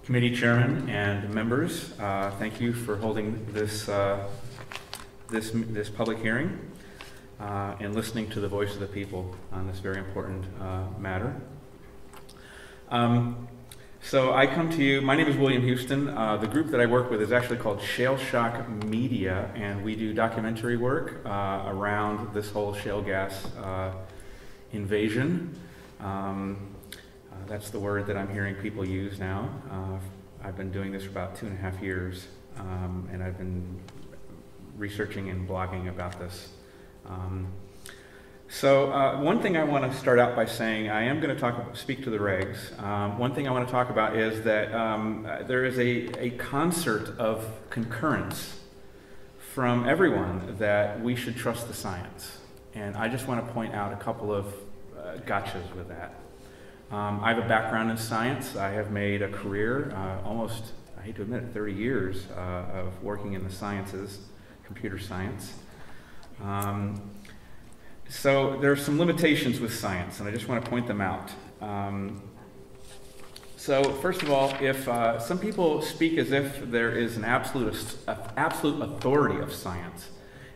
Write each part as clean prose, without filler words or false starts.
Committee chairman and members, thank you for holding this this public hearing and listening to the voice of the people on this very important matter. So I come to you, my name is William Huston. The group that I work with is actually called Shale Shock Media, and we do documentary work around this whole shale gas invasion. That's the word that I'm hearing people use now. I've been doing this for about 2.5 years, and I've been researching and blogging about this. So one thing I want to start out by saying, I am going to speak to the regs. One thing I want to talk about is that there is a concert of concurrence from everyone that we should trust the science. And I just want to point out a couple of gotchas with that. I have a background in science. I have made a career, almost, I hate to admit it, 30 years of working in the sciences, computer science. So there are some limitations with science, and I just want to point them out. So first of all, if some people speak as if there is an absolute authority of science,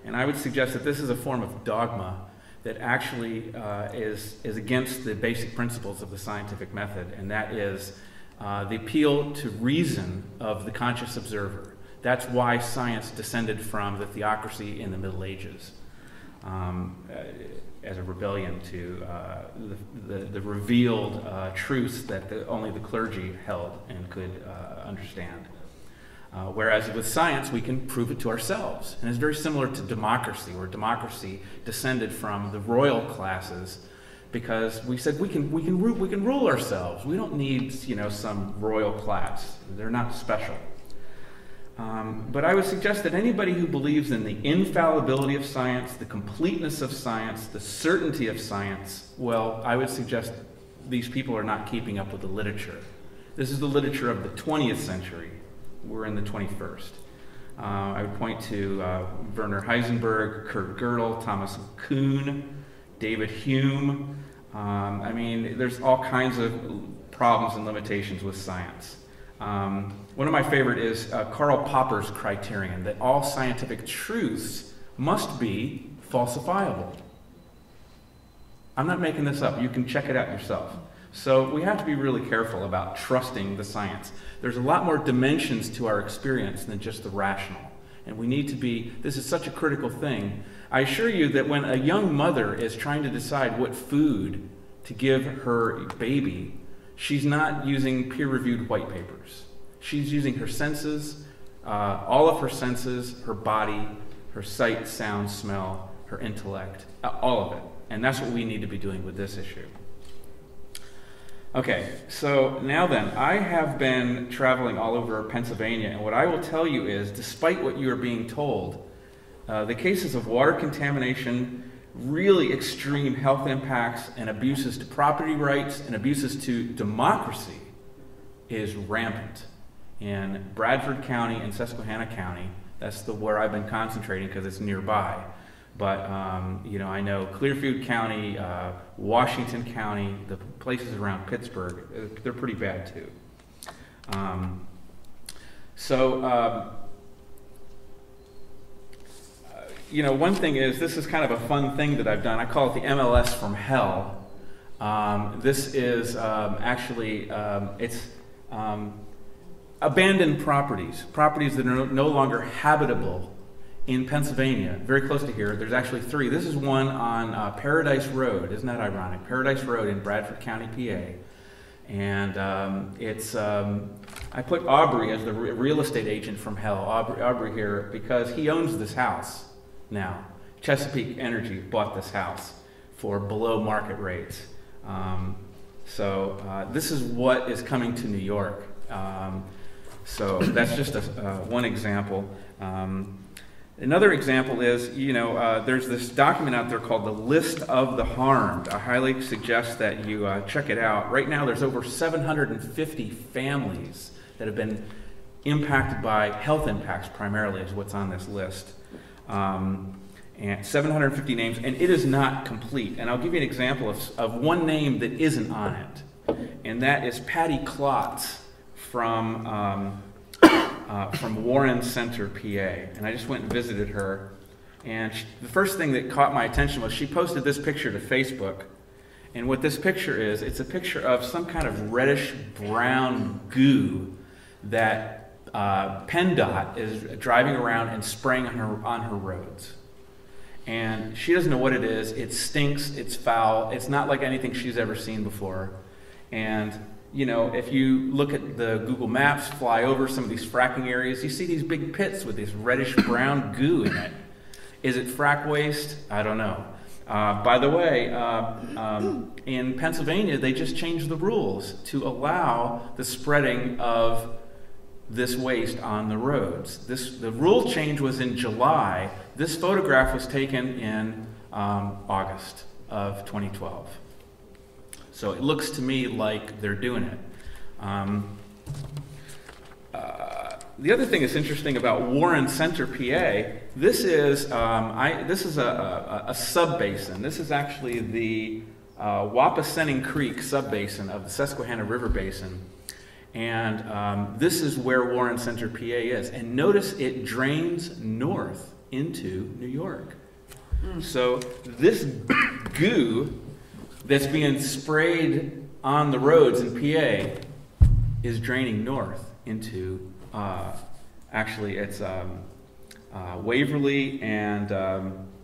and I would suggest that this is a form of dogma that actually is against the basic principles of the scientific method, and that is the appeal to reason of the conscious observer. That's why science descended from the theocracy in the Middle Ages, as a rebellion to the revealed truths that only the clergy held and could understand. Whereas with science, we can prove it to ourselves. And it's very similar to democracy, where democracy descended from the royal classes because we said we can rule ourselves. We don't need, some royal class. They're not special. But I would suggest that anybody who believes in the infallibility of science, the completeness of science, the certainty of science, well, I would suggest these people are not keeping up with the literature. This is the literature of the 20th century. We're in the 21st. I would point to Werner Heisenberg, Kurt Gödel, Thomas Kuhn, David Hume. I mean, there's all kinds of problems and limitations with science. One of my favorite is Karl Popper's criterion that all scientific truths must be falsifiable. I'm not making this up. You can check it out yourself. So we have to be really careful about trusting the science. There's a lot more dimensions to our experience than just the rational. And we need to be, this is such a critical thing. I assure you that when a young mother is trying to decide what food to give her baby, she's not using peer-reviewed white papers. She's using her senses, all of her senses, her body, her sight, sound, smell, her intellect, all of it. And that's what we need to be doing with this issue. Okay, so now then, I have been traveling all over Pennsylvania, and what I will tell you is, despite what you are being told, the cases of water contamination, really extreme health impacts, and abuses to property rights, and abuses to democracy is rampant. In Bradford County and Susquehanna County, that's where I've been concentrating because it's nearby. But, I know Clearfield County, Washington County, the places around Pittsburgh, they're pretty bad too. One thing is, this is kind of a fun thing that I've done. I call it the MLS from hell. This is it's abandoned properties that are no longer habitable in Pennsylvania, very close to here. There's actually 3. This is one on Paradise Road. Isn't that ironic? Paradise Road in Bradford County, PA. And I put Aubrey as the real estate agent from hell, Aubrey here, because he owns this house now. Chesapeake Energy bought this house for below market rates. This is what is coming to New York. So that's just one example. Another example is, there's this document out there called the List of the Harmed. I highly suggest that you check it out. Right now, there's over 750 families that have been impacted by health impacts, primarily, is what's on this list. And 750 names, and it is not complete. And I'll give you an example of one name that isn't on it, and that is Patty Klotz from Warren Center, PA, and I just went and visited her. And the first thing that caught my attention was she posted this picture to Facebook. And what this picture is, it's a picture of some kind of reddish-brown goo that PennDOT is driving around and spraying on her roads. And she doesn't know what it is. It stinks. It's foul. It's not like anything she's ever seen before. And, you know, if you look at the Google Maps, fly over some of these fracking areas, you see these big pits with this reddish-brown goo in it. Is it frack waste? I don't know. By the way, in Pennsylvania, they just changed the rules to allow the spreading of this waste on the roads. The rule change was in July. This photograph was taken in August of 2012. So it looks to me like they're doing it. The other thing that's interesting about Warren Center, PA, this is a sub-basin. This is actually the Wapassenning Creek sub-basin of the Susquehanna River Basin. And this is where Warren Center, PA is. And notice it drains north into New York. So this goo that's being sprayed on the roads in PA is draining north into actually, it's Waverly and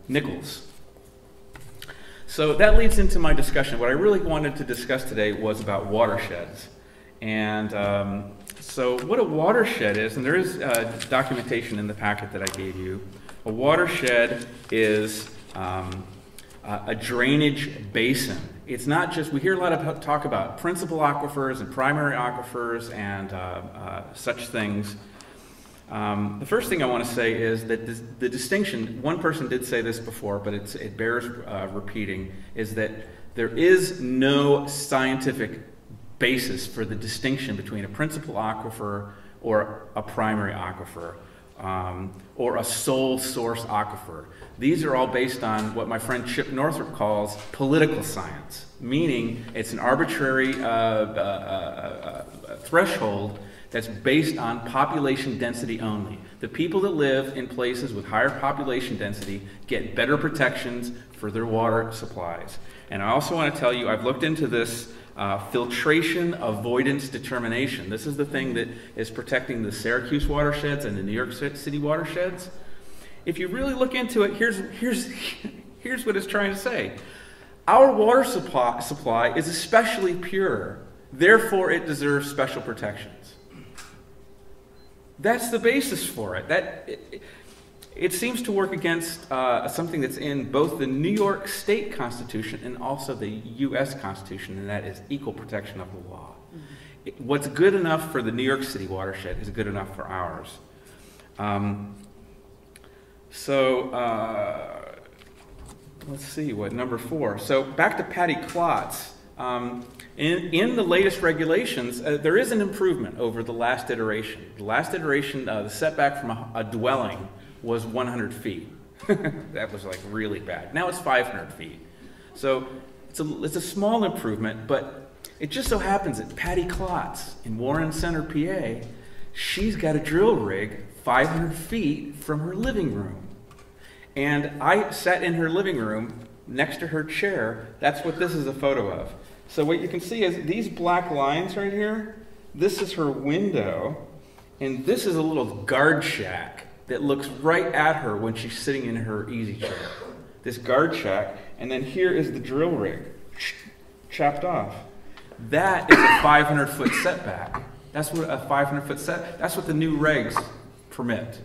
Nichols. So that leads into my discussion. What I really wanted to discuss today was about watersheds. And so what a watershed is, and there is documentation in the packet that I gave you. A watershed is a drainage basin. It's not just, we hear a lot of talk about principal aquifers and primary aquifers and such things. The first thing I want to say is that the distinction, one person did say this before, but it bears repeating, is that there is no scientific basis for the distinction between a principal aquifer or a primary aquifer. Or a sole source aquifer. These are all based on what my friend Chip Northrup calls political science, meaning it's an arbitrary threshold that's based on population density only. The people that live in places with higher population density get better protections for their water supplies. And I also want to tell you, I've looked into this filtration avoidance determination. This is the thing that is protecting the Syracuse watersheds and the New York City watersheds. If you really look into it, here's what it's trying to say. Our water supply is especially pure, therefore it deserves special protections. That's the basis for it. It seems to work against something that's in both the New York State Constitution and also the U.S. Constitution, and that is equal protection of the law. What's good enough for the New York City watershed is good enough for ours. Let's see, what, number 4. So back to Patty Klotz. In the latest regulations, there is an improvement over the last iteration. The last iteration, the setback from a dwelling was 100 feet. That was like really bad. Now it's 500 feet. So it's a small improvement, but it just so happens that Patty Klotz in Warren Center, PA, she's got a drill rig 500 feet from her living room. And I sat in her living room next to her chair. That's what this is a photo of. So what you can see is these black lines right here, this is her window, and this is a little guard shack that looks right at her when she's sitting in her easy chair. This guard shack, and then here is the drill rig, chopped off. That is a 500-foot setback. That's what a 500-foot set. That's what the new regs permit.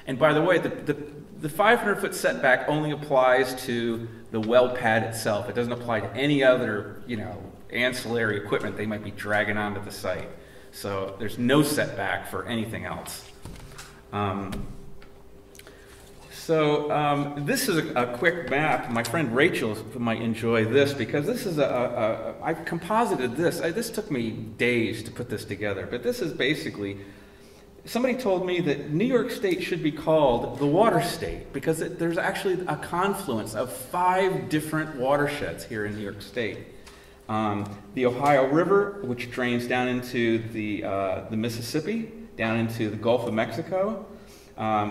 And by the way, the 500-foot setback only applies to the well pad itself. It doesn't apply to any other, ancillary equipment they might be dragging onto the site. So there's no setback for anything else. This is a quick map. My friend Rachel might enjoy this because this is I've composited this. This took me days to put this together, but this is basically, somebody told me that New York State should be called the water state because there's actually a confluence of 5 different watersheds here in New York State. The Ohio River, which drains down into the Mississippi, down into the Gulf of Mexico.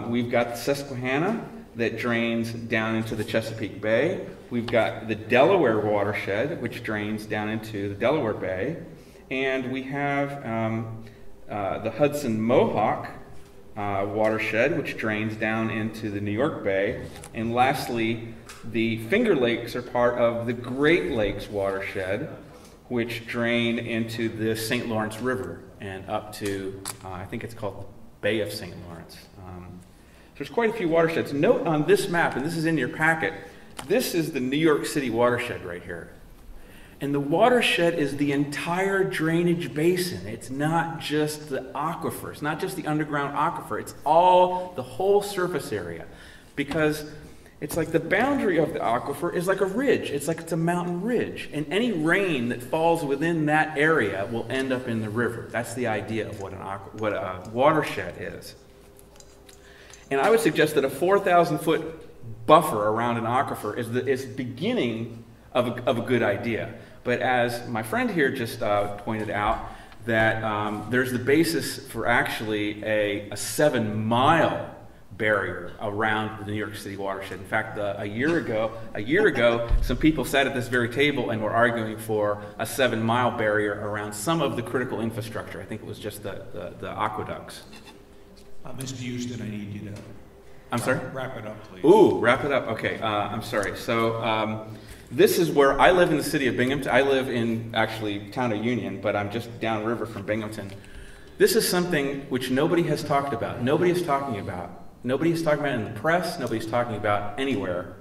We've got the Susquehanna that drains down into the Chesapeake Bay. We've got the Delaware Watershed, which drains down into the Delaware Bay. And we have the Hudson Mohawk Watershed, which drains down into the New York Bay. And lastly, the Finger Lakes are part of the Great Lakes Watershed, which drain into the St. Lawrence River and up to, I think it's called Bay of St. Lawrence. So there's quite a few watersheds. Note on this map, and this is in your packet, this is the New York City watershed right here. And the watershed is the entire drainage basin. It's not just the aquifer. It's not just the underground aquifer. It's all, the whole surface area. Because it's like the boundary of the aquifer is like a ridge. It's like it's a mountain ridge. And any rain that falls within that area will end up in the river. That's the idea of what a watershed is. And I would suggest that a 4,000-foot buffer around an aquifer is the beginning of a good idea. But as my friend here just pointed out, that there's the basis for actually a 7-mile barrier around the New York City watershed. In fact, a year ago, some people sat at this very table and were arguing for a 7-mile barrier around some of the critical infrastructure. I think it was just the aqueducts. Mr. Huston, I need you to I'm sorry? Wrap it up, please. Ooh, wrap it up. Okay, I'm sorry. So this is where I live in the city of Binghamton. I live in actually town of Union, but I'm just downriver from Binghamton. This is something which nobody has talked about. Nobody is talking about. Nobody is talking about it in the press. Nobody's talking about anywhere.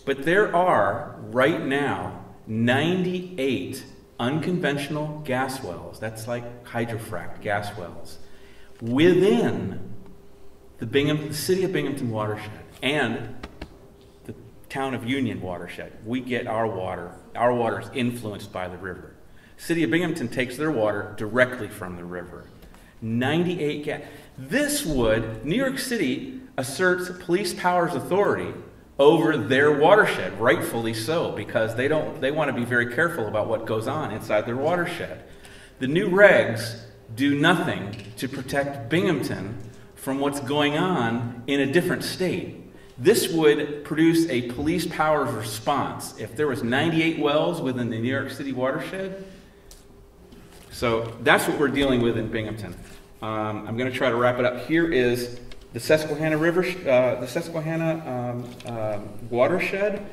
But there are, right now, 98 unconventional gas wells. That's like hydrofracked gas wells within the city of Binghamton watershed and the town of Union watershed. We get our water. Our water is influenced by the river. City of Binghamton takes their water directly from the river. 98 gas. This would, New York City asserts police powers authority over their watershed, rightfully so, because they want to be very careful about what goes on inside their watershed. The new regs do nothing to protect Binghamton from what's going on in a different state. This would produce a police powers response. If there was 98 wells within the New York City watershed, so that's what we're dealing with in Binghamton. I'm going to try to wrap it up. Here is the Susquehanna River, the Susquehanna watershed.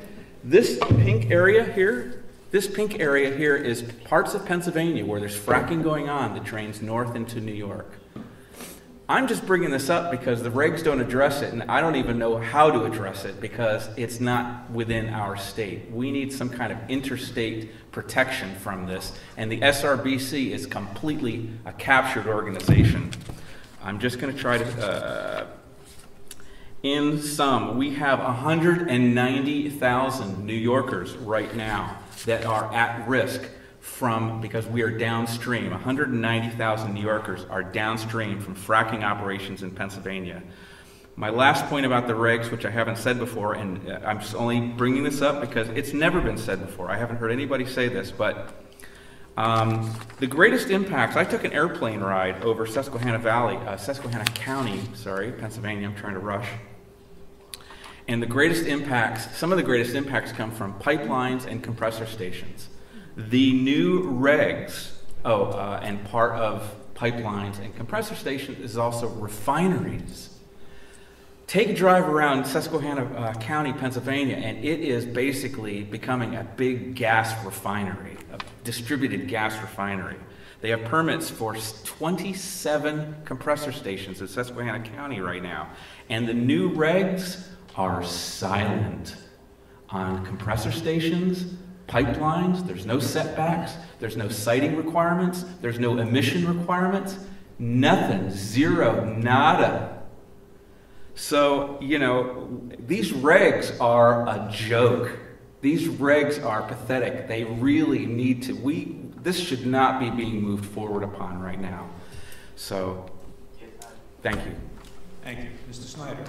This pink area here is parts of Pennsylvania where there's fracking going on that drains north into New York. I'm just bringing this up because the regs don't address it, and I don't even know how to address it because it's not within our state. We need some kind of interstate protection from this, and the SRBC is completely a captured organization. I'm just going to try to, in sum, we have 190,000 New Yorkers right now that are at risk because we are downstream. 190,000 New Yorkers are downstream from fracking operations in Pennsylvania. My last point about the regs, which I haven't said before, and I'm just only bringing this up because it's never been said before. I haven't heard anybody say this, but the greatest impacts, I took an airplane ride over Susquehanna County, Pennsylvania, I'm trying to rush. And the greatest impacts, some of the greatest impacts come from pipelines and compressor stations. The new regs, and part of pipelines and compressor stations is also refineries. Take a drive around Susquehanna County, Pennsylvania, and it is basically becoming a big gas refinery, a distributed gas refinery. They have permits for 27 compressor stations in Susquehanna County right now, and the new regs are silent on compressor stations, pipelines. There's no setbacks, there's no siting requirements, there's no emission requirements, nothing, zero, nada. So, you know, these regs are a joke. These regs are pathetic. They really need to, this should not be being moved forward upon right now. So, thank you. Thank you. Mr. Snyder.